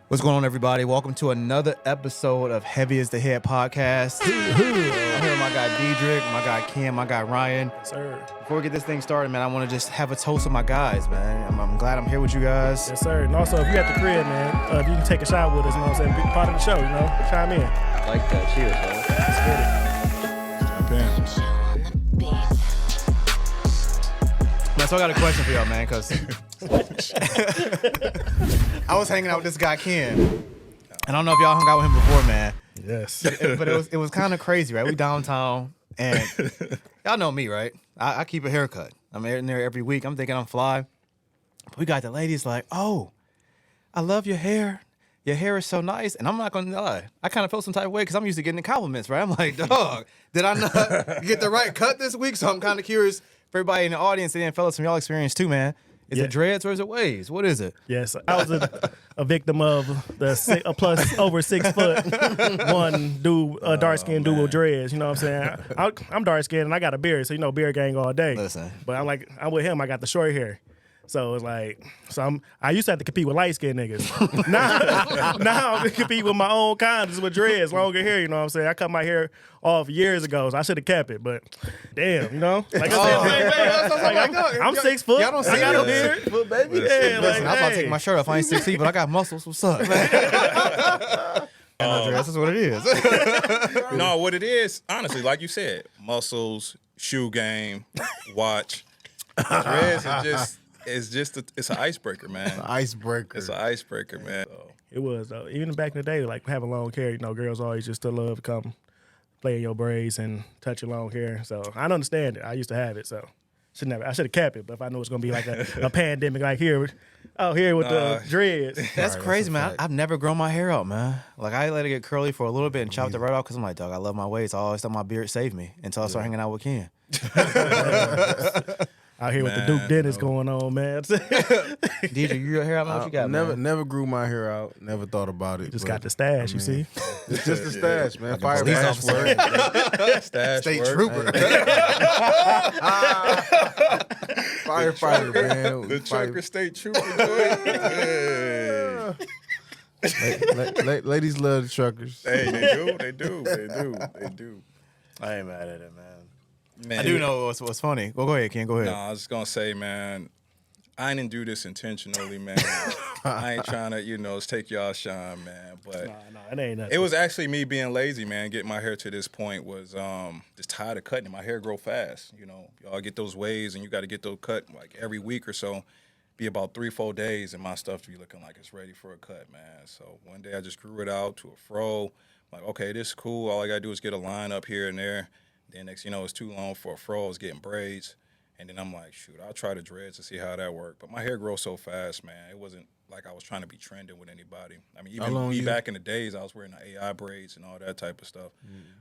What's going on, everybody? Welcome to another episode of Heavy is the Head Podcast. I'm here with my guy Diedrich, my guy Kim, my guy Ryan. Yes, sir. Before we get this thing started, man, I want to just have a toast of my guys, man. I'm glad I'm here with you guys. Yes, sir. And also, if you're at the crib, man, if you can take a shot with us, you know what I'm saying? Be part of the show, you know? Chime in. Like that. Cheers, bro. Let's get it. Man, so I got a question for y'all, man, because I was hanging out with this guy, Ken. And I don't know if y'all hung out with him before, man. Yes. But it was kind of crazy, right? We downtown, and y'all know me, right? I keep a haircut. I'm in there every week. I'm thinking I'm fly. But we got the ladies like, oh, I love your hair. Your hair is so nice. And I'm not going to lie. I kind of felt some type of way because I'm used to getting the compliments, right? I'm like, dog, did I not get the right cut this week? So I'm kind of curious for everybody in the audience and then fellas from y'all experience too, man. Is it dreads or is it waves? What is it? Yes, I was a victim of a plus over 6 foot one dude, dark skinned dude with dreads. You know what I'm saying? I'm dark skinned and I got a beard, so you know beard gang all day. Listen, but I'm with him. I got the short hair. So it's like, I used to have to compete with light-skinned niggas. now I'm compete with my own kind, just with dreads, longer hair, you know what I'm saying? I cut my hair off years ago, so I should have kept it, but damn, you know? Like I said, I'm 6 foot, y'all don't see I got a this. beard. 6 foot, baby. Yeah, listen, I'm about to take my shirt off. I ain't 6 feet, but I got muscles. What's up, man? That's just what it is. No, what it is, honestly, like you said, muscles, shoe game, watch. Dreads is just it's an icebreaker, man. It's an icebreaker. It's an icebreaker, man. So, It was, though. Even back in the day, like having long hair, you know, girls always just still love to come play in your braids and touch your long hair. So I don't understand it. I used to have it, so I should have kept it. But if I knew it was gonna be like a pandemic, like here with the dreads. That's crazy, man. I've never grown my hair out, man. Like I let it get curly for a little bit and chopped it right off because I'm like, dog, I love my waves. I always thought my beard saved me until I started hanging out with Ken. Out here with the Duke dentist going on, man. DJ, you your hair out, man? What you got, man? Never grew my hair out. Never thought about it. Just got the stash, you see? It's just the stash, man. Fire police stash officer. work. stash State work. trooper. Firefighter, man. The trucker state trooper. Hey. Ladies love the truckers. Hey, they do. I ain't mad at it, man. Man, I do know what's funny. Go ahead, Ken. Go ahead. No, I was just gonna say, man, I didn't do this intentionally, man. I ain't trying to, take y'all shine, man. But No, it ain't nothing. it was actually me being lazy, man. Getting my hair to this point was just tired of cutting it. My hair grow fast. Y'all get those waves and you got to get those cut like every week or so. Be about 3-4 days and my stuff to be looking like it's ready for a cut, man. So one day I just grew it out to a fro. I'm like, okay, this is cool. All I got to do is get a line up here and there. Then next, it's too long for a fro. I was getting braids. And then I'm like, shoot, I'll try the dreads to see how that worked. But my hair grows so fast, man. It wasn't like I was trying to be trending with anybody. I mean, even back in the days, I was wearing the AI braids and all that type of stuff.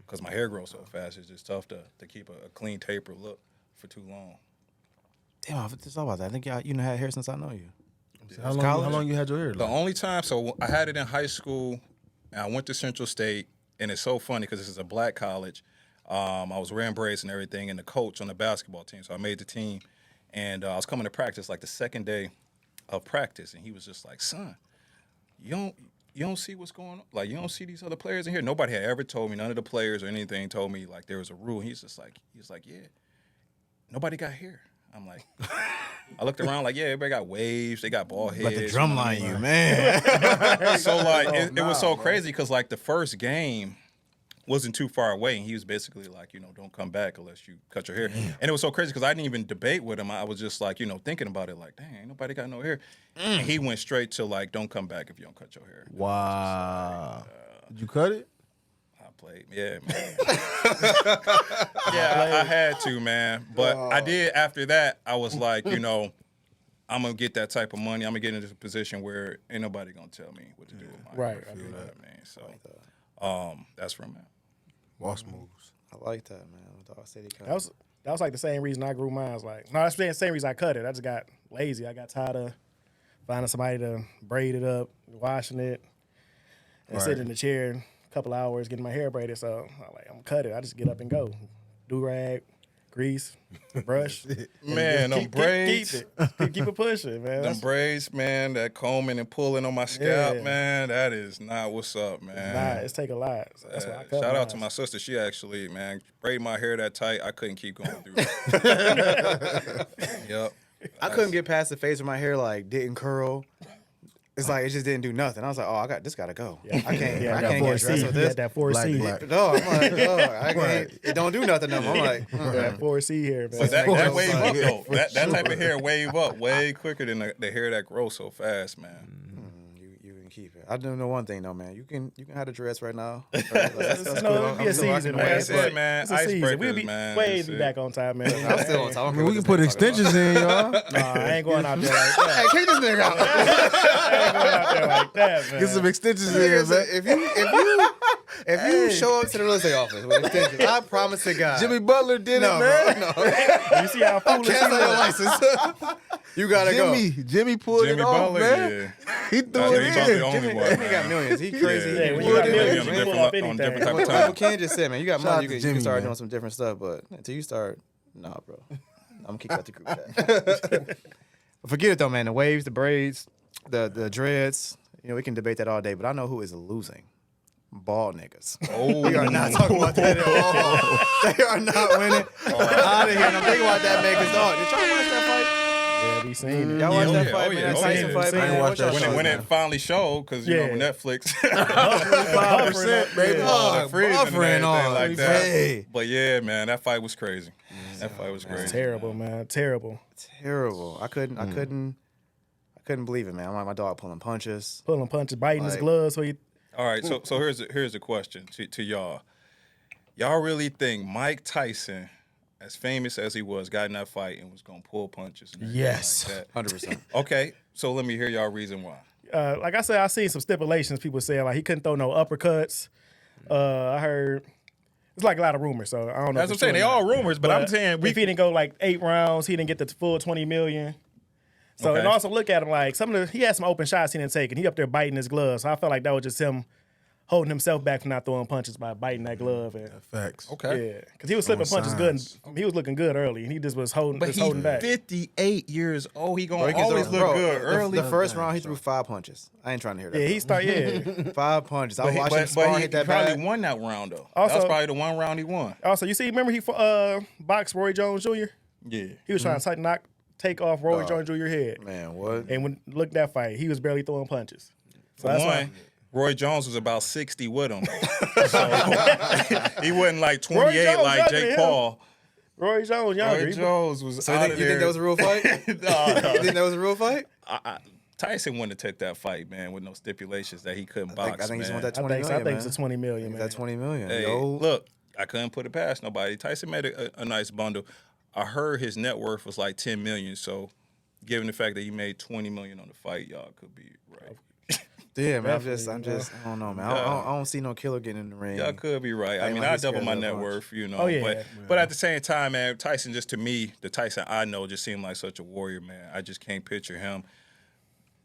Because my hair grows so fast, it's just tough to keep a clean taper look for too long. Damn, I just thought about that. I think you had hair since I know you. How long you had your hair? The only time, so I had it in high school, and I went to Central State, and it's so funny because this is a black college. I was wearing braids and everything, and the coach on the basketball team, so I made the team, and I was coming to practice like the second day of practice, and he was just like, son, you don't see what's going on? Like, you don't see these other players in here? Nobody had ever told me, none of the players or anything told me, like, there was a rule. He was like, yeah, nobody got hair. I'm like, I looked around like, yeah, everybody got waves, they got bald heads. Like the drumline, you, man. So, like, it was so crazy because, like, the first game wasn't too far away, and he was basically like, don't come back unless you cut your hair. Damn. And it was so crazy because I didn't even debate with him. I was just like, thinking about it like, dang, ain't nobody got no hair. And he went straight to like, don't come back if you don't cut your hair. Wow. Did you cut it? I played, yeah, man. I had to, man. But I did after that. I was like, I'm going to get that type of money. I'm going to get into a position where ain't nobody going to tell me what to do with my hair. Right. You know what I mean? So that's where I'm at. Boss moves. I like that, man. Dog City That was like the same reason I grew mine. I was like, no, that's the same reason I cut it. I just got lazy. I got tired of finding somebody to braid it up, washing it, and sitting in the chair a couple hours getting my hair braided. So I'm like, I'm gonna cut it. I just get up and go. Do-rag, grease, brush. Man, them braids. Keep it pushing, man. Them braids, man, that combing and pulling on my scalp, Yeah. man, that is not what's up, man. It's take a lot. So that's why I cut Shout out mine. to my sister. She actually, man, braided my hair that tight. I couldn't keep going through it. Yep. I couldn't get past the phase where my hair like didn't curl. It's like it just didn't do nothing. I was like, oh, this gotta go. I can't. Yeah, I that can't get 4C. dressed with He this. had that 4C. Black. No, I'm like, oh, I can't. It don't do nothing no more. I'm like, That 4C here, man. But that That wave was up, like- though. That type of hair wave up way quicker than the hair that grows so fast, man. you can keep it. I do know one thing though, man. You can have the dress right now. That's No, it'll be a I'm still rocking season, the man. That's waves, it, man. It's a season. We'll Icebreakers, be man. way That's be it. back on time, man. I'm still on top. I mean, we can put extensions in, y'all. Nah, I ain't going out there like that. Hey, kick this nigga out. I ain't going out there like that, man. Get some extensions in, man. If you show up to the real estate office with extensions, I promise to God. Jimmy Butler did no, it, man. bro, no. You see how foolish he Cancel your was? license. You gotta go. Jimmy pulled Jimmy it off, Butler, man. yeah. He threw Nah, Jimmy Butler it the only in. one. Jimmy got millions. He crazy. Yeah, when He you got pulled it millions, in, you man. can pull off anything. different type of People time. can't just say, man, you got Shout out money, to you Jimmy, can start man. doing some different stuff, but until you start, nah, bro. I'm gonna kick you out the group chat. But forget it though, man. The waves, the braids, the dreads, we can debate that all day, but I know who is losing. Bald niggas. Oh, We are not talking about that at all. They are not winning. Out of here. And I'm thinking about that, man, because, dog, did y'all watch that Yeah, we seen it. fight? Y'all watch that yeah, fight, oh, man? yeah, That oh, Tyson yeah. fight, I man? ain't What watch y'all that when thought, it man? finally showed, because Yeah. Netflix, 5%, baby. Oh, freezing and buffering everything on. like that. Hey. But yeah, man, that fight was crazy. That fight was crazy. Terrible, man. Terrible. Terrible. I couldn't believe it, man. I'm like my dog pulling punches. Pulling punches, biting his Like- gloves. So he, All right, so here's a question to y'all. Y'all really think Mike Tyson, as famous as he was, got in that fight and was gonna pull punches? And everything Yes. like that? 100%. Okay, so let me hear y'all reason why. like I said, I seen some stipulations. People saying like he couldn't throw no uppercuts. I heard it's like a lot of rumors. So I don't know. That's what for I'm saying. They sure. all rumors, but I'm saying if he didn't go like 8 rounds, he didn't get the full 20 million. So Okay. and also look at him like he had some open shots he didn't take, and he up there biting his gloves. So I felt like that was just him holding himself back from not throwing punches by biting that glove. And Facts. Okay. yeah, because he was slipping Showing punches good. signs. And he was looking good early, and he just was holding, But just he's holding back. 58 years old. He Bro, gonna he can always throw- look bro, good early. The first round, he threw 5 punches. I ain't trying to hear that. Yeah, he start. Yeah. 5 punches. I But watched him he spar hit that probably bag. won that round though. Also- That's probably the one round he won. Also, you see, remember he boxed Roy Jones Jr. Yeah. He was trying to take off Roy Jones Jr. head, Man, what? and when look at that fight, he was barely throwing punches. So that's One, why. Roy Jones was about 60 with him. So he wasn't like 28 Jones like younger Jake than him. Paul. Roy Jones younger. Roy He- Jones was So out you of think there. that was a real fight? You think that was a real fight? Tyson wouldn't have took that fight, man, with no stipulations that he couldn't box, I think he's man. want that I 20 think, million, I think man. it's a 20 million, man. That 20 million. Hey, Yo, look, I couldn't put it past nobody. Tyson made a nice bundle. I heard his net worth was like 10 million, so given the fact that he made 20 million on the fight, y'all could be right. yeah, man. Definitely, I don't know, man. I don't see no killer getting in the ring. Y'all could be right. I Ain't mean, like I he's double scared my of that net punch. worth, you know. Oh, yeah. But at the same time, man, Tyson just to me, the Tyson I know just seemed like such a warrior, man. I just can't picture him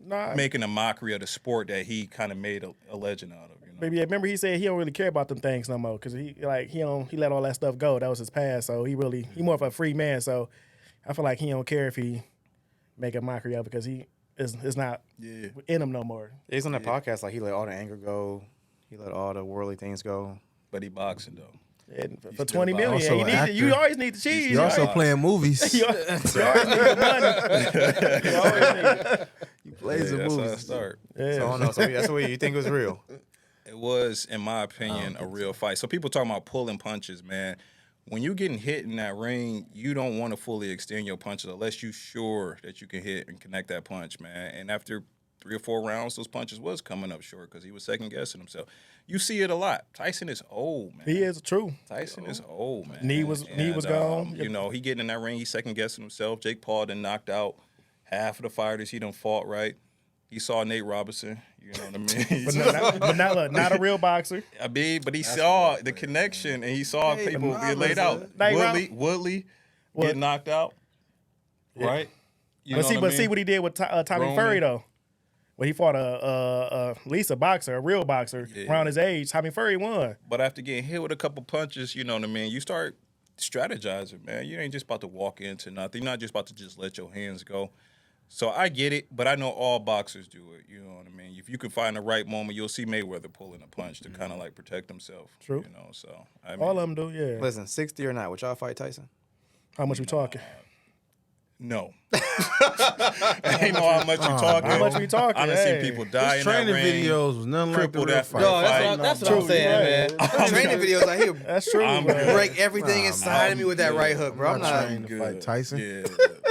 Nah, making a mockery of the sport that he kind of made a legend out of. You know? Maybe yeah, remember he said he don't really care about them things no more because he let all that stuff go. That was his past. So he more of a free man. So I feel like he don't care if he make a mockery of it because it's not in him no more. He's on that podcast like he let all the anger go. He let all the worldly things go. But he boxing though. And for still 20 million, also you an need actor. you always need the cheese. You're also always- playing movies. you always need the money. You always need it. You plays the That's how I movies. start. Yeah. So I don't know. So that's what you think was real. It was, in my opinion, a real fight. So people talking about pulling punches, man. When you getting hit in that ring, you don't want to fully extend your punches unless you're sure that you can hit and connect that punch, man. And after 3 or 4 rounds, those punches was coming up short because he was second guessing himself. You see it a lot. Tyson is old, man. He is true. Tyson is old, man. Knee was gone. You know, he getting in that ring, he second guessing himself. Jake Paul done knocked out half of the fighters he done fought, right? He saw Nate Robinson, you know what I mean? But not a real boxer. I mean, but he saw the connection and he saw people get laid out. Nate Woodley get knocked out, right? You know But see, what I mean? what he did with Tommy Roman. Fury though. When he fought at least a boxer, a real boxer, around his age, Tommy Fury won. But after getting hit with a couple punches, you know what I mean? You start strategize it, man. You ain't just about to walk into nothing. You're not just about to just let your hands go. So I get it, but I know all boxers do it. You know what I mean? If you can find the right moment, you'll see Mayweather pulling a punch to kind of like protect himself. True. You know, so I mean, All of them do, yeah. Listen, 60 or not, would y'all fight Tyson? How much we talking? no. I ain't know how much you talking. How much we talking? I done Hey. seen people die His in that training ring. videos was nothing like the crippled real that fight. fight. That's what I'm True, saying, right. man. Training videos, I hear That's true, bro. break everything inside of me with that right hook, bro. I'm not. trained to fight Tyson. Yeah,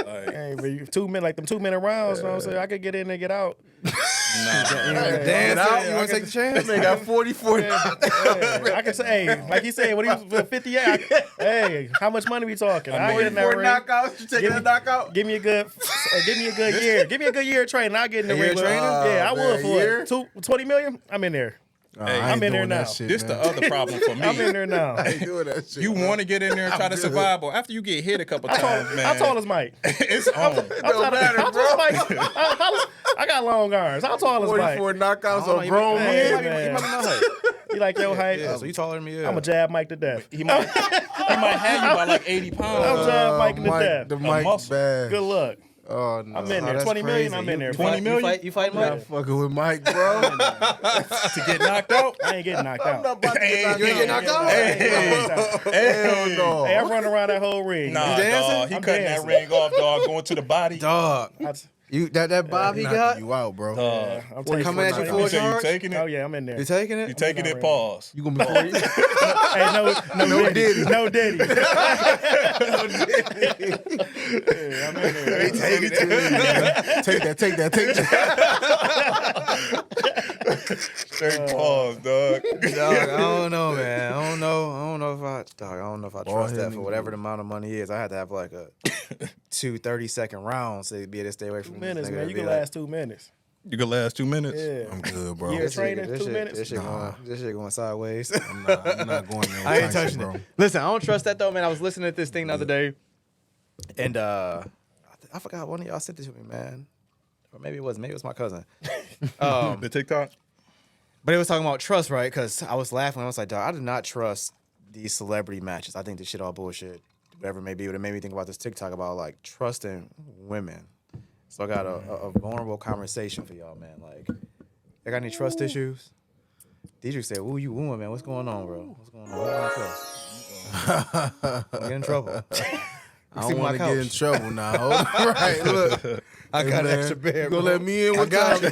like, Hey, but you 2 minutes, like them 2 minute rounds, you know what I'm saying? I could get in and get out. nah. Dance out. You want to take the chance? They got 44. Hey, I can say, hey, like he said, when he was 58, hey, how much money we talking? I get in that 44 ring. knockouts. You taking a knockout? Give me a good year. Give me a good year of training. I'll get in the year ring. of training? Yeah, I Man, would for year? what? 20 million? I'm in there. Hey, I'm in there now. This the other problem for me. I'm in there now. I ain't doing that shit. You want to get in there and try to good. survive, but after you get hit a couple times, man, How tall is Mike? it's on. I got long arms. How tall is Mike? 44 knockouts know, on you grown might- Hey, men. man. You might be my height. You like your height? Yeah, so you taller than me. Yeah. I'm a jab Mike to death. He might have you by like 80 pounds. I'm jab Mike to death. The Mike muscle. bad. Good luck. Oh, no. I'm in there. that's 20 million, crazy. I'm in there. 20 million? You fight I'm Mike? not fucking with Mike, bro. To get knocked out. I ain't getting knocked out. about to get You ain't get knocked out? I ain't getting knocked out. Hell no. Hey, I'm running around that whole ring. Nah, You dancing? dog. He I'm cutting dancing. that ring off, dog. Going to the body. Dog. You that bob he got? Knocking you out, bro. Dog. I'm We're taking coming at you it. full You say you charge? taking Oh it? yeah, I'm in there. You taking it? You taking I'm it? not Pause. You gonna be 40? Hey, no Diddy. No Diddy. Yeah, I'm in there. He taking it. Take that. Straight pause, dog. Dog, I don't know, man. I don't know if I trust that head for nigga. whatever the amount of money is. I had to have like a 2 30-second rounds to be able to stay away from 2 this minutes, nigga man. to You be can like, last 2 minutes. You can last 2 minutes. Yeah. I'm good, bro. Yeah. This shit- Training, this 2 shit- minutes? This shit going sideways. I'm not going there. I ain't touching it. Listen, I don't trust that though, man. I was listening to this thing the other day, and I forgot one of y'all sent this to me, man. Or maybe it was my cousin. The TikTok. But it was talking about trust, right? Because I was laughing. I was like, dog, I do not trust these celebrity matches. I think this shit all bullshit. Whatever it may be, but it made me think about this TikTok about like trusting women. So I got a vulnerable conversation for y'all, man. Like, I got any trust issues? Deidre said, "Ooh, you woman, man. What's going on, bro? What's going on? What do you trust? I'm getting in trouble. I don't want to get in trouble now. Right, look. I got an extra bed. You gonna bro. let me in? What got time?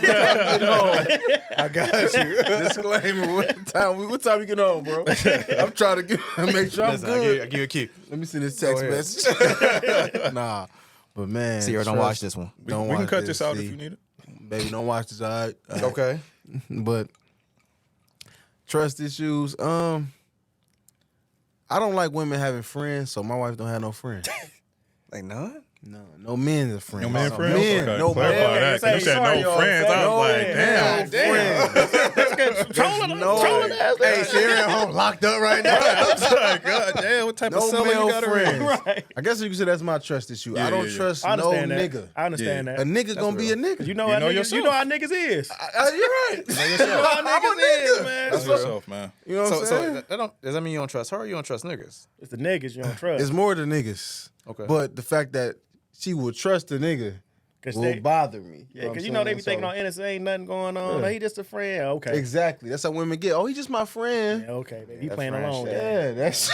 I got you. Disclaimer. What time you get on, bro? I'm trying to make sure I'm Listen, good. I give you a cue. Let me send this text ahead. message. Nah, but man, Sierra, don't trust- watch this one. We Don't can watch cut this out see. if you need it. Baby, don't watch this. All right. Okay. But trust issues. I don't like women having friends, so my wife don't have no friends. Like none? No men are friends. No man friends? Men, Okay, no clarify men. that, 'cause you said Sorry, no y'all. friends. I was like, damn. Trolling ass. Hey, Sierra at home locked up right now. I was like, God damn, what type of No seller male you got friends. around? Right. I guess you can say that's my trust issue. Yeah, I don't yeah, yeah. trust I no understand that. nigga. I understand A that. nigga gonna be a nigga. You know You how know niggas, yourself. you know how niggas is. You're right. You know how niggas is, man. That's yourself, man. You know what I'm So saying? does that mean you don't trust her or you don't trust niggas? It's the niggas you don't trust. It's more than niggas. Okay. But the fact that she will trust a nigga 'Cause will they- bother me. Yeah, because you know they be thinking on innocent, ain't nothing going on. Yeah. He just a friend. Okay. Exactly. That's how women get. Oh, he's just my friend. Yeah, okay, baby. You That playing friend alone. shit. Yeah. Yeah, that's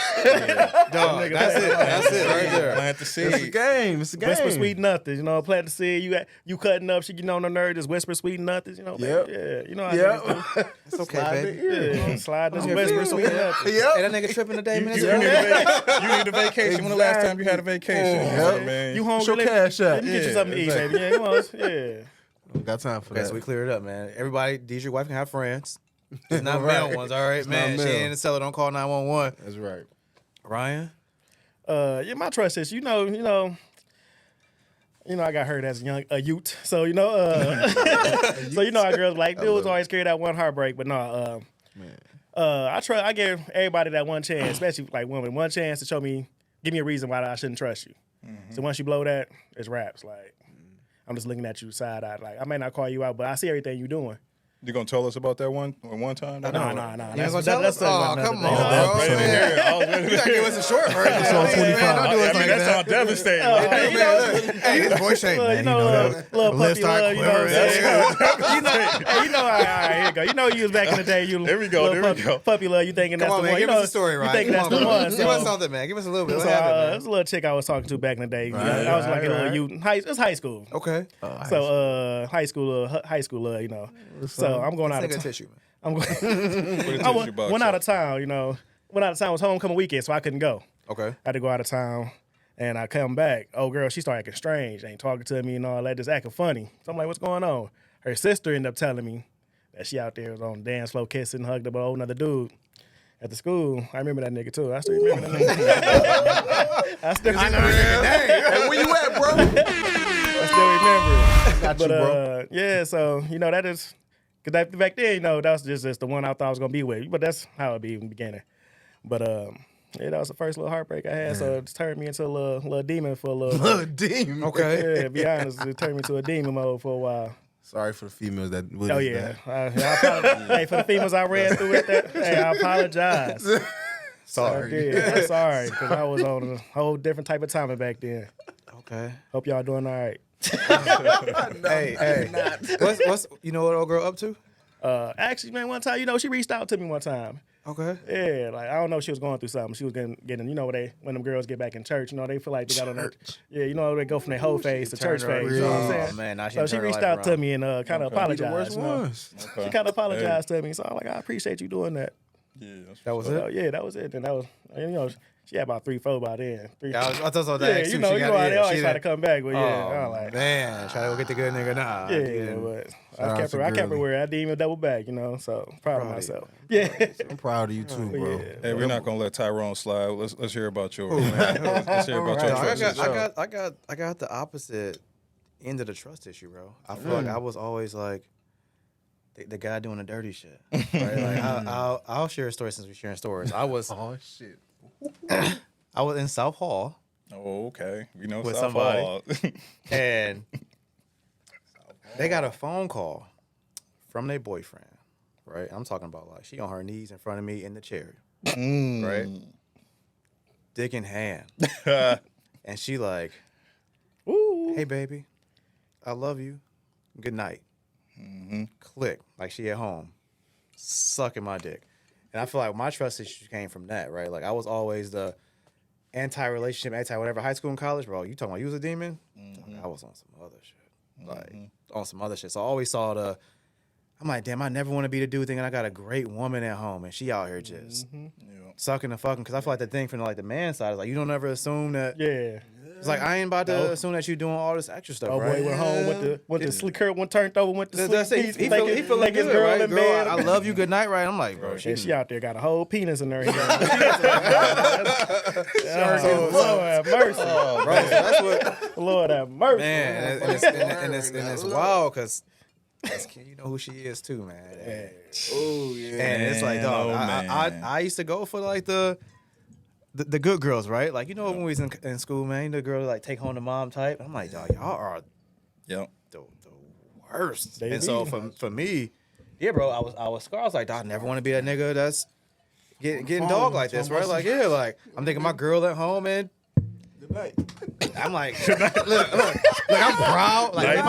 Dog, that's it. That's it right there. Plant the it's a seed. game. It's a game. Whisper sweet nothings, you know. Plant the seed. You cutting up. She getting on the nerve. Just whisper sweet nothings, you know. Yep. Baby. Yeah, you know how niggas do. Yep. It's okay, Slide baby. the ear. Yeah, slide this Yeah, whisper feel sweet me. nothings. Hey, Yep. that nigga tripping today, man. You need a vacation. When the last time you had a vacation? Yep. Man. You hungry? Show cash out. Let me get you Yeah, something to eat, baby. Yeah, come on. Yeah. Got time for Okay, that. so we cleared it up, man. Everybody, Deidre's wife can have friends. It's not Right. male ones, all right, It's man. not She male. ain't in the cellar. Don't call 911. That's right. Ryan? Yeah, my trust is, you know, I got hurt as a youth. So, so you know how girls like, dudes always carry that one heartbreak, but no, I give everybody that one chance, especially like women, one chance to give me a reason why I shouldn't trust you. So once you blow that, it's raps. Like, I'm just looking at you side-eyed. Like, I may not call you out, but I see everything you're doing. You gonna tell us about that one time? No. That's what tell us. Oh, come on, I was ready to hear it. I was ready to You gotta give us a short version. Episode 25. Don't do us like that that. sounds devastating. Hey, his voice shape, man. Little puppy love, you know what I'm saying? All right, here you go. You know you was back in the day. There we go. Puppy love, you thinking that's Come on, the man. one. Give us a story, right? You thinking that's the one. Give us something, man. Give us a little bit. What So, happened, it man? was a little chick I was talking to back in the day. I was like a little youth. It was high school. Okay. So high school, you know. So I'm going out of Take a town. tissue, man. I'm going. What I a tissue box went out up. of town. You know, went out of town. It was homecoming weekend, so I couldn't go. Okay. I had to go out of town, and I come back. Oh, girl, she started acting strange. Ain't talking to me and all that, just acting funny. So I'm like, what's going on? Her sister ended up telling me that she out there was on the dance floor kissing, hugged up an old another dude at the school. I remember that nigga too. I still remember that nigga. I still remember. Hey, where you at, bro? I still remember. Got you, bro. Yeah, so you know that is. Because back then, you know, that was just the one I thought I was going to be with. But that's how it be in the beginning. But, yeah, that was the first little heartbreak I had. So it just turned me into a little demon for a little... Little demon. Okay. Yeah, to be honest, it turned me into a demon mode for a while. Sorry for the females that Oh, witnessed yeah. that. I apologize. Hey, for the females I ran through with that, hey, I apologize. I Sorry. did. I'm sorry, because I was on a whole different type of timing back then. Okay. Hope y'all doing all right. Hey. What's you know what old girl up to? Actually, man, one time, you know, she reached out to me one time. Okay. Yeah, like I don't know if she was going through something. She was getting, you know, when them girls get back in church, you know, they feel like they got on their, yeah, you know, they go from their whole phase to church phase. You know what I'm saying? Oh man, now So she turned her reached life out to around. me and kind of The apologized. worst You know? ones. She kind of apologized to me, so I'm like, I appreciate you doing that. Yeah, that's That was So, it. yeah, that was it. And that was, you know, she had about 3-4 by then. Yeah, I thought so. Yeah, you know how they always try to come back, but yeah, I'm Oh like, man, try to go get the good nigga now. yeah, but Shout out to I kept her Girly. where I didn't even double back, you know. So proud of Proud of you, myself. Yeah. I'm proud of you too, bro. Yeah. Hey, we're not gonna let Tyrone slide. Let's hear about yours, man. Let's hear about your I trust. got the opposite end of the trust issue, bro. I feel like I was always like the guy doing the dirty shit. Right? Like I'll share a story since we're sharing stories. I was Oh shit. I was in South Hall Oh, okay. We know With South somebody. Hall. and they got a phone call from their boyfriend. Right? I'm talking about like she on her knees in front of me in the chair. Right? Dick in hand. And she like, Ooh. hey baby, I love you. Good night. Click. Like she at home. Sucking my dick. And I feel like my trust issue came from that, right? Like I was always the anti-relationship, anti-whatever, high school and college, bro. You talking about you was a demon? I was on some other shit. Like on some other shit. So I always saw I'm like, damn, I never want to be the dude thinking I got a great woman at home and she out here just sucking and fucking. Because I feel like the thing from like the man side is like, you don't ever assume that. Yeah. It's like, I ain't about to assume that you doing all this extra stuff, Oh right? boy went home, went to sleep curve, one turned over, went to sleep. That's it. He like feel like his good, girl right? in Girl, bed. I love you, good night, right? I'm like, bro, And she out there got a whole penis in her hand. Lord have mercy. bro, so that's what, Lord have mercy. man, and it's wild because you know who she is too, man. Oh yeah. And it's like, dog, I used to go for like the good girls, right? Like, you know, when we was in school, man, the girl like take home the mom type. I'm like, dog, y'all are Yep. the worst. They And so be. for me, yeah, bro, I was scarred. I was like, dog, I never want to be that nigga that's getting dog like this, right? Like, yeah, like I'm thinking my girl at home and Good night. I'm like, look, I'm proud. Like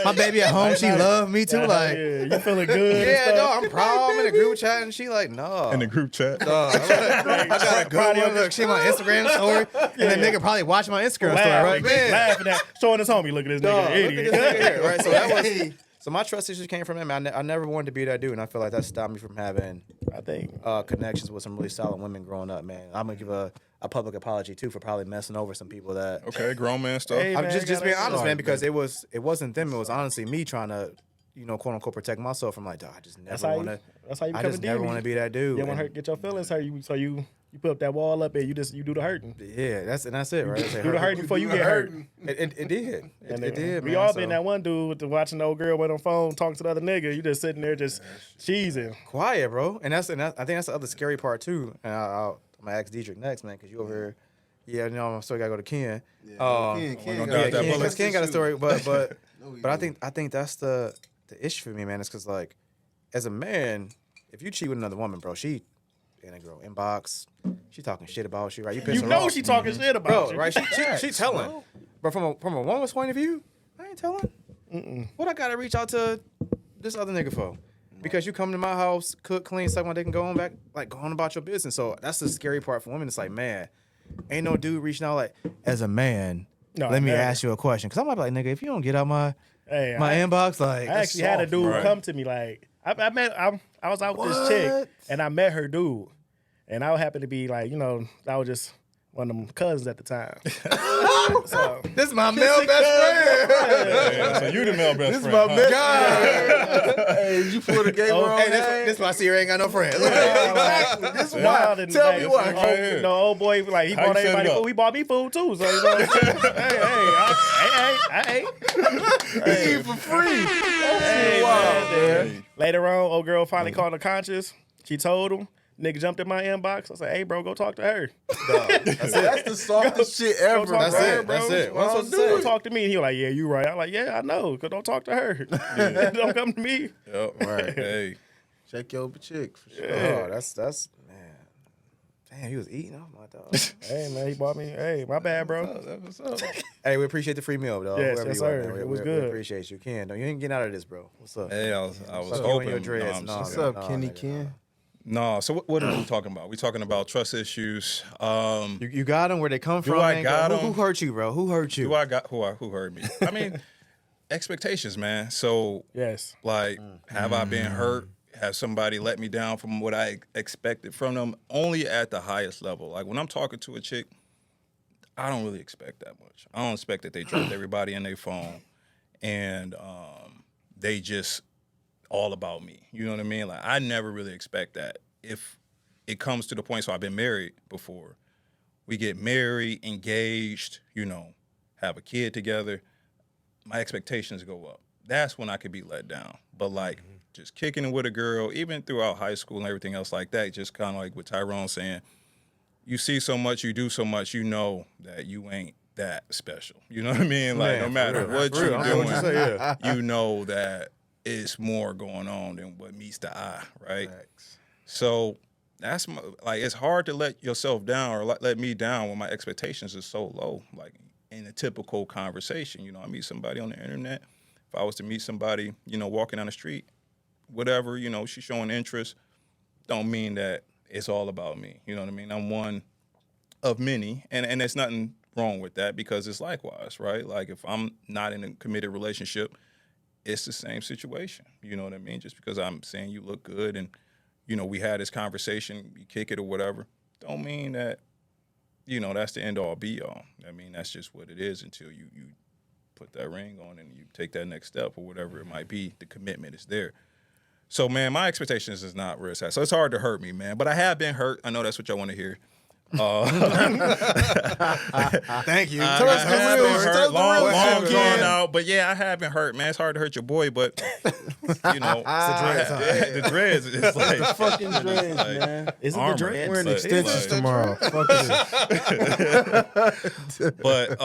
my baby at home, she love me too. Like, yeah, you feeling good? yeah, and no, stuff? I'm proud. I'm in a group chat and she like, no. In the group chat. Dog, I got a good one. Look, she my Instagram story, and then nigga probably watch my Instagram story, right? Man, laughing at, showing his homie. Look at this dog, nigga, look at idiot. this nigga here, right? So that was. So my trust issues came from him. I never wanted to be that dude, and I feel like that stopped me from having I think. connections with some really solid women growing up, man. I'm gonna give a public apology too for probably messing over some people that. Okay, grown man stuff. Hey, I'm man, just gotta- being honest, Sorry, man, because it wasn't them. It was honestly me trying to, you know, quote unquote protect myself from like, dog, I just never want to. That's how you I become just a never demon. want to be that dude. You don't want to And- get your feelings hurt. So you put up that wall up and you do the hurting. Yeah, that's it, right? It's like Do the hurting before you get hurt. It did. It did, We man. all So- been that one dude with watching the old girl with on phone talking to the other nigga. You just sitting there just cheesing. quiet, bro. And I think that's the other scary part too. And I'm gonna ask Dietrich next, man, because you over here. Yeah, you know, I'm still gotta go to Ken. Ken gonna got doubt that Ken got a story, but No, he I think that's the issue for me, man. It's because like as a man, if you cheat with another woman, bro, she in a girl inbox, she talking shit about you, right? You piss You her know off. she talking shit about Bro, you. right? She telling. But from a woman's point of view, I ain't telling. What I gotta reach out to this other nigga for? Because you come to my house, cook, clean, suck my dick, and go on back, like go on about your business. So that's the scary part for women. It's like, man, ain't no dude reaching out like, as a man, No, let me never. ask you a question. Cause I'm like, nigga, if you don't get out my Hey, inbox, like, I actually had a dude Right. come to me like I was out with this chick and I met her dude, and I happened to be like, I was just one of them cousins at the time. So this is my male best friend. Yeah, so you the male best This is friend. my best. Hey, you pull the game wrong. Hey, this why Sierra ain't got no friends. This is why. Tell me why. Right here. No, old boy, like he How bought you set everybody it up? food. He bought me food too. So I ate. He eat for free. Hey, Wow, man. Later on, old girl finally called her conscious. She told him. Nigga jumped in my inbox. I said, "Hey, bro, go talk to her. That's the softest shit ever. Go talk That's to it. her, bro. That's it. What I'm supposed to Go say? talk to me." And he was like, "Yeah, you right." I'm like, "Yeah, I know. Cause don't talk to her. Don't come to me." Yep. Right. Hey. Check your chick for sure. Oh, that's man. Damn, he was eating off my dog. Hey, man, he bought me. Hey, my bad, bro. That's what's up. Hey, we appreciate the free meal, dog. Yes, Whoever yes, you are, sir. man. It was We good. appreciate you, Ken. You ain't getting out of this, bro. What's up? Hey, I was Fuck you hoping. and your dreads. I'm No, just- What's up, no, Kenny nigga, Ken? No, so what are we talking about? We talking about trust issues. You got them where they come from. I man. got Who 'em? hurt you, bro? Who hurt you? Who heard me? I mean, expectations, man. So Yes. like, have I been hurt? Have somebody let me down from what I expected from them? Only at the highest level. Like when I'm talking to a chick, I don't really expect that much. I don't expect that they dropped everybody in their phone and they just all about me. You know what I mean? Like I never really expect that. If it comes to the point, so I've been married before. We get married, engaged, have a kid together. My expectations go up. That's when I could be let down. But like just kicking it with a girl, even throughout high school and everything else like that, just kind of like with Tyrone saying, you see so much, you do so much, you know that you ain't that special. You know what I mean? Like no matter what you're doing, you know that it's more going on than what meets the eye, right? So that's it's hard to let yourself down or let me down when my expectations are so low. Like in a typical conversation, I meet somebody on the internet. If I was to meet somebody, walking down the street, whatever, she's showing interest, don't mean that it's all about me. You know what I mean? I'm one of many, and there's nothing wrong with that because it's likewise, right? Like if I'm not in a committed relationship, it's the same situation. You know what I mean? Just because I'm saying you look good and, we had this conversation, you kick it or whatever, don't mean that, that's the end all be all. I mean, that's just what it is until you put that ring on and you take that next step or whatever it might be. The commitment is there. So, man, my expectations is not real sad. So it's hard to hurt me, man. But I have been hurt. I know that's what y'all want to hear. Thank you. I Tell us have the been real- hurt, tell us the long real shit, drawn Ken. out. But yeah, I have been hurt, man. It's hard to hurt your boy, but It's the dreads, huh? the dreads is like Fucking dreads, like man. Is it armor. the dread? Wearing But, extensions like- tomorrow. Fuck this. But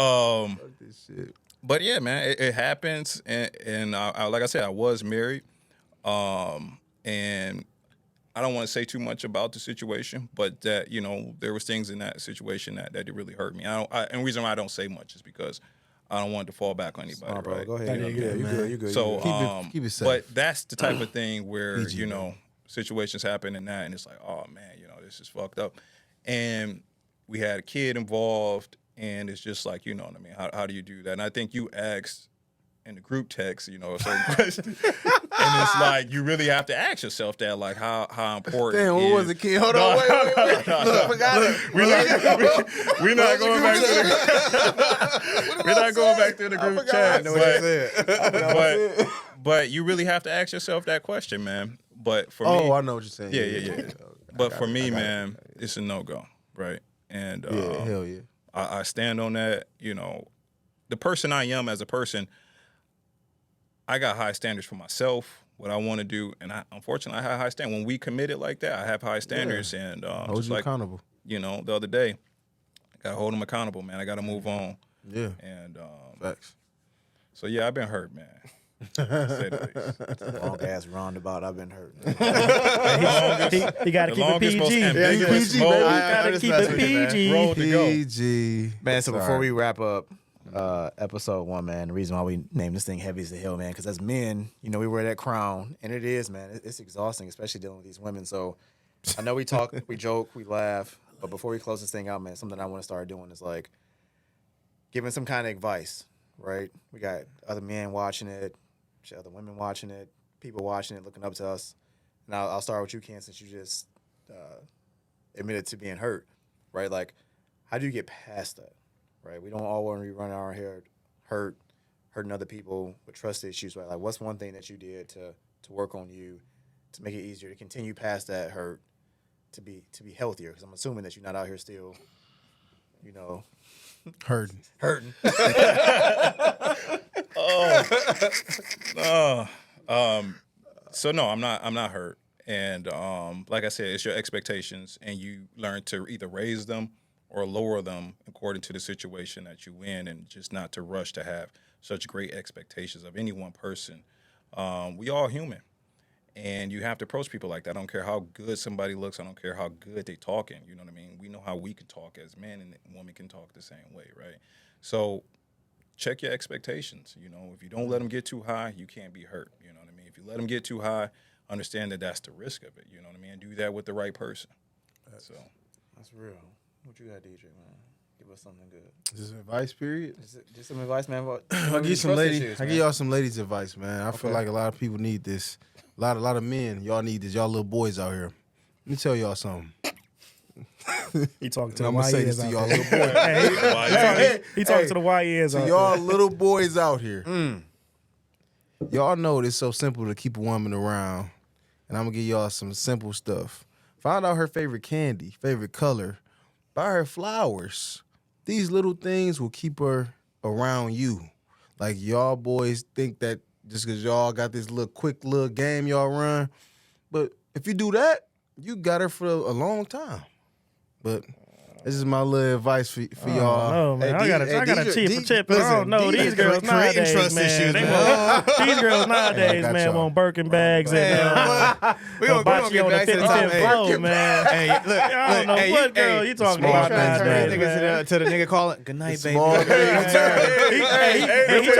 This shit. But yeah, man, it happens, and I, like I said, I was married, and I don't want to say too much about the situation, but that there was things in that situation that it really hurt me. And the reason why I don't say much is because I don't want it to fall back on anybody. Oh, bro, right? go ahead. You good. You good. So you good. Keep it safe. But that's the type of thing where PG, man. situations happen and that, and it's like, oh man, this is fucked up, and we had a kid involved. And it's just like, you know what I mean? How do you do that? And I think you asked in the group text, a certain question. And it's like, you really have to ask yourself that, like, how important Damn, what is... was it, Ken? Hold on, wait. No. Forgot it. We're not going back to we're not going back to the group chat. I know what you said. But you really have to ask yourself that question, man. But for me... Oh, I know what you're saying. Yeah. But for me, man, it's a no-go, right? And Yeah, hell yeah. I stand on that. The person I am as a person, I got high standards for myself, what I want to do, and unfortunately, I have high standards. When we committed like that, I have high standards, and Hold just you like accountable. the other day, I got to hold them accountable, man. I got to move on, Yeah. and Facts. so yeah, I've been hurt, man. Say the least. Long ass roundabout. I've been hurt. He got to The keep it longest, most PG. ambiguous PG, mode. baby. Got to keep it PG. Road to go. PG. Man, so before Sorry. we wrap up episode 1, man, the reason why we named this thing Heavy is the Hill, man, because as men, you know, we wear that crown, and it is, man, it's exhausting, especially dealing with these women. So I know we talk, we joke, we laugh, but before we close this thing out, man, something I want to start doing is like giving some kind of advice, right? We got other men watching it, other women watching it, people watching it, looking up to us. And I'll start with you, Ken, since you just admitted to being hurt, right? Like, how do you get past that, right? We don't all want to be running our hair hurting other people with trust issues, right? Like, what's one thing that you did to work on you to make it easier to continue past that hurt, to be healthier? Because I'm assuming that you're not out here still, you know, Hurting. So no, I'm not hurt. And like I said, it's your expectations, and you learn to either raise them or lower them according to the situation that you in, and just not to rush to have such great expectations of any one person. We all human, and you have to approach people like that. I don't care how good somebody looks. I don't care how good they talking. You know what I mean? We know how we can talk as men, and women can talk the same way, right? So check your expectations. You know, if you don't let them get too high, you can't be hurt. You know what I mean? If you let them get too high, understand that that's the risk of it. You know what I mean? Do that with the right person. So that's real. What you got, DJ, man? Give us something good. Is this advice period? Just some advice, man. I'll give some ladies. I give y'all some ladies advice, man. I feel like a lot of people need this. A lot of men, y'all need this. Y'all little boys out here. Let me tell y'all something. He talking to And the I'm gonna say this YNs to out y'all there. little boys. He talking to the YNs So out y'all there. little boys out here. Y'all know it's so simple to keep a woman around. And I'm gonna give y'all some simple stuff. Find out her favorite candy, favorite color. Buy her flowers. These little things will keep her around you. Like, y'all boys think that just because y'all got this little quick little game y'all run. But if you do that, you got her for a long time. But this is my little advice for y'all. No, man. I got a cheap for chip. I listen, don't know. These girls creating nowadays, trust man. issues, They man. want, these girls nowadays, got man, y'all. want Birkin bags and we gonna bocce get on the back to the 55th topic. floor, man. Hey, look, I don't know hey, what girl you talking small about things Turn matter. these nowadays, man. niggas to the nigga calling. Good night, baby. Small things matter. He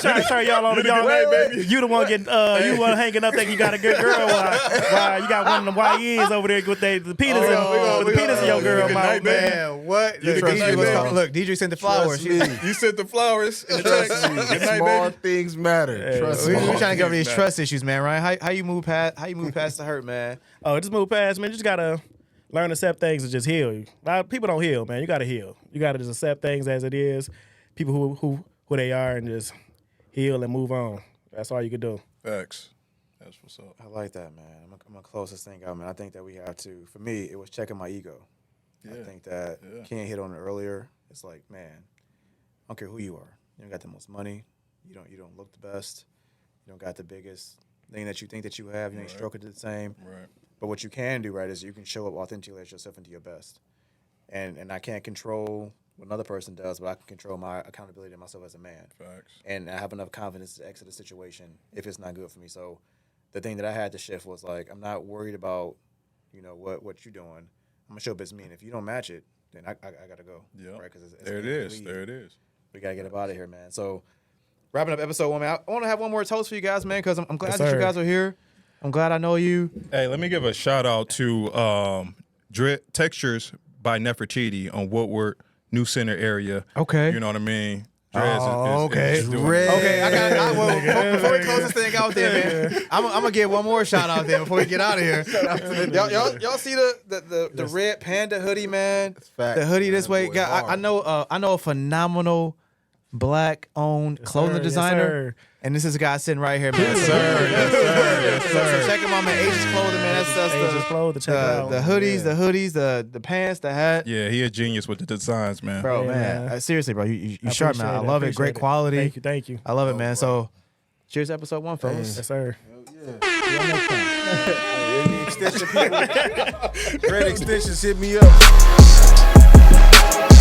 trying to turn y'all on to y'all. You the one getting you one hanging up that you got a good girl while you got one of the YNs over there with the penis in your girl mouth, man. Man, what? You Look, the good night, baby. look, DJ sent the flowers. Trust me. you sent the flowers in the text. Good night, Small baby. things matter. Trust We me. trying to get over these Man. trust issues, man. Right? How you move past the hurt, man? Oh, just move past, man. You just gotta learn to accept things and just heal. A lot of people don't heal, man. You gotta heal. You gotta just accept things as it is. People who they are, and just heal and move on. That's all you can do. Facts. That's what's up. I like that, man. I'm gonna close this thing out, man. I think that we have to. For me, it was checking my ego. I think that Ken hit on it earlier. It's like, man, I don't care who you are. You don't got the most money. You don't look the best. You don't got the biggest thing that you think that you have. You ain't stroking it the same. Right. But what you can do, right, is you can show up authentically as yourself and do your best. And I can't control what another person does, but I can control my accountability to myself as a man. Facts. And I have enough confidence to exit a situation if it's not good for me. So the thing that I had to shift was like, I'm not worried about, what you're doing. I'm gonna show up as me, and if you don't match it, then I gotta go. Yeah. Right? Because There it is. There it is. We gotta get up out of here, man. So wrapping up episode 1, man. I want to have one more toast for you guys, man, because I'm glad Yes, that you sir. guys are here. I'm glad I know you. Hey, let me give a shout out to Textures by Nefertiti on Woodward, New Center area. Okay. You know what I mean? Okay. Is doing Dread. Okay, before we close this thing out there, man, I'm gonna get one more shout out there before we get out of here. Y'all see the red panda hoodie, man? fact, The hoodie this man, way. boy, Guy, I know a phenomenal black-owned clothing sir, yes, designer, sir. and this is a guy sitting right here, man. Yes, sir. Yes, sir. Yes, So sir. check him out, man. Aegis Clothing, man. That's Aegis Clothing, check it out. the hoodies, the pants, the hat. Yeah, he a genius with the designs, man. Bro, Yeah, man. man. Seriously, bro. You I sharp, man. I appreciate love it. appreciate Great quality. Thank you. I love it, man. So, cheers to episode 1, fellas. Yes, sir. Any extension people, Red extensions hit me up.